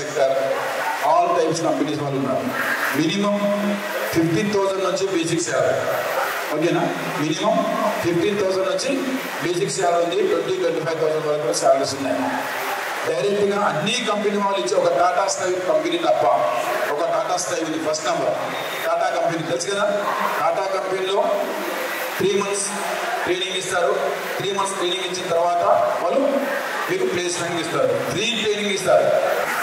Sector all types companies వాళ్ళు ఉన్నారు. Minimum 15,000 నుంచి బేసిక్ శాలరీ, ఓకేనా? మినిమం 15,000 నుంచి బేసిక్ శాలరీ ఉంది. 20-25,000 వరకు కూడా శాలరీస్ ఉన్నాయి. డైరెక్ట్గా అన్ని కంపెనీ వాళ్ళు ఇచ్చే ఒక టాటా స్కై కంపెనీ తప్ప, ఒక టాటా స్కై ఉంది ఫస్ట్ నెంబర్ టాటా కంపెనీ, తెలుసు కదా? టాటా కంపెనీలో 3 months ట్రైనింగ్ ఇస్తారు. 3 months ట్రైనింగ్ ఇచ్చిన తర్వాత వాళ్ళు మీకు ప్లేస్మెంట్ ఇస్తారు, ఫ్రీ ట్రైనింగ్ ఇస్తారు.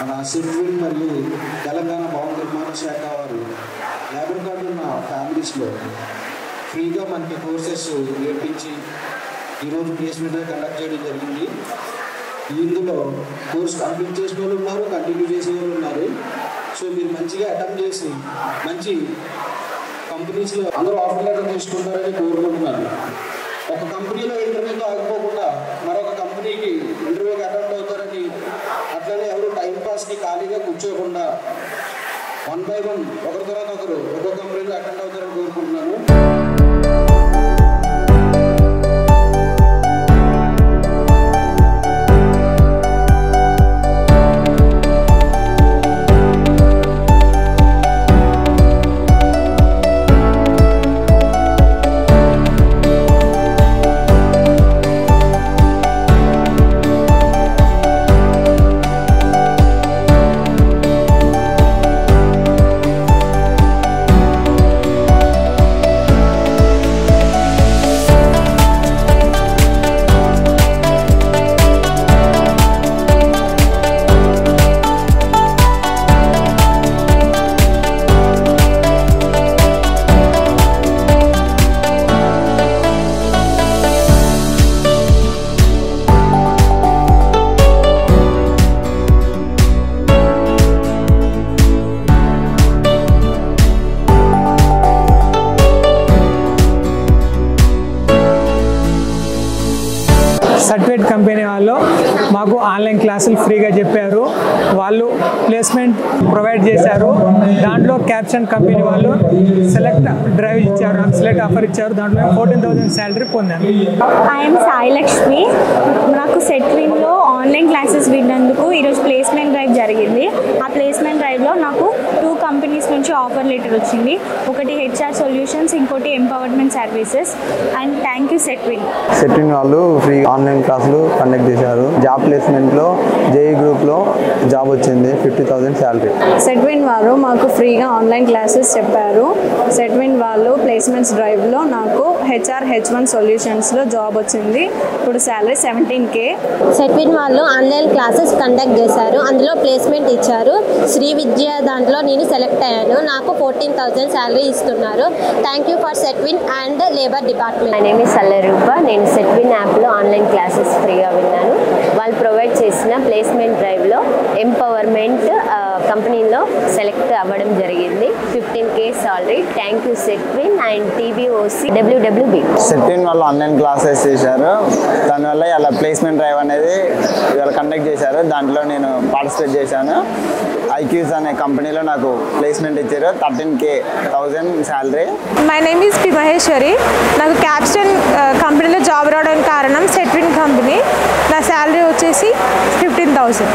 మన సిట్విన్ మరియు తెలంగాణ భవన నిర్మాణ శాఖ వారు లేబర్ కార్డు ఉన్న ఫ్యామిలీస్లో ఫ్రీగా మనకి కోర్సెస్ నేర్పించి ఈరోజు ప్లేస్మెంట్ కండక్ట్ చేయడం జరిగింది. ఇందులో కోర్స్ కంప్లీట్ చేసిన వాళ్ళు ఉన్నారు, కంటిన్యూ చేసే వాళ్ళు ఉన్నారు. సో మీరు మంచిగా అటెంప్ట్ చేసి మంచి కంపెనీస్లో అందరూ ఆఫర్ లెటర్ తీసుకుంటారని కోరుకుంటున్నాను. ఒక కంపెనీలో ఇంటర్వ్యూతో ఆగిపోకుండా మరొక కంపెనీకి ఇంటర్వ్యూకి అటెండ్ అవుతారని, అట్లనే ఎవరు టైంపాస్కి ఖాళీగా కూర్చోకుండా 1 by 1 ఒకరి తర్వాత ఒకరు ఒక్కొక్క కంపెనీలో అటెండ్ అవుతారని కోరుకుంటున్నాను. సర్టిఫికేట్ కంపెనీ వాళ్ళు మాకు ఆన్లైన్ క్లాసులు ఫ్రీగా చెప్పారు. వాళ్ళు ప్లేస్మెంట్ ప్రొవైడ్ చేశారు. దాంట్లో క్యాప్షన్ కంపెనీ వాళ్ళు సెలెక్ట్ డ్రైవ్ ఇచ్చారు, నాకు సెలెక్ట్ ఆఫర్ ఇచ్చారు. దాంట్లో 14,000 శాలరీ పొందాను. ఐఎమ్ సాయి లక్ష్మి. నాకు సెట్విన్లో ఆన్లైన్ క్లాసెస్ విన్నందుకు ఈరోజు ప్లేస్మెంట్ డ్రైవ్ జరిగింది. ఆ ప్లేస్మెంట్ డ్రైవ్లో నాకు 2 కంపెనీస్ నుంచి ఆఫర్ లెటర్ వచ్చింది. ఒకటి HR సొల్యూషన్స్, ఇంకోటి empowerment services. And thank you Setwin. Setwin వాళ్ళు ఫ్రీ ఆన్లైన్ క్లాసులు కండక్ట్ చేశారు. జాబ్ ప్లేస్మెంట్లో JEE గ్రూప్లో జాబ్ వచ్చింది, 50,000 శాలరీ. సెట్విన్ వారు మాకు ఫ్రీగా ఆన్లైన్ క్లాసెస్ చెప్పారు. సెట్విన్ వాళ్ళు ప్లేస్మెంట్స్ డ్రైవ్లో నాకు HR H1 సొల్యూషన్స్లో జాబ్ వచ్చింది. ఇప్పుడు శాలరీ 17K. సెట్విన్ వాళ్ళు ఆన్లైన్ క్లాసెస్ కండక్ట్ చేశారు. అందులో ప్లేస్మెంట్ ఇచ్చారు. శ్రీ విద్య దాంట్లో నేను సెలెక్ట్ అయ్యాను. నాకు 14,000 శాలరీ ఇస్తున్నారు. Thank you for SETWIN and labour department. My name is Sallarupa. నేను సెట్విన్ యాప్లో ఆన్లైన్ క్లాసెస్ ఫ్రీగా విన్నాను. వాళ్ళు ప్రొవైడ్ చేసిన ప్లేస్మెంట్ డ్రైవ్లో ఎంపవర్మెంట్ కంపెనీలో సెలెక్ట్ అవ్వడం జరిగింది. 15K salary. Thank you Setwin and TBOC WWB. Setwin వాళ్ళు ఆన్లైన్ క్లాసెస్ చేశారు. దానివల్ల ఇలా ప్లేస్మెంట్ డ్రైవ్ అనేది ఇవాళ కండక్ట్ చేశారు. దాంట్లో నేను పార్టిసిపేట్ చేశాను. IQs అనే కంపెనీలో నాకు ప్లేస్మెంట్ ఇచ్చారు. 13,000 salary. My name is P Maheshwari. నాకు క్యాప్షన్ కంపెనీలో జాబ్ రావడానికి కారణం సెట్విన్ కంపెనీ. నా శాలరీ వచ్చేసి 15,000.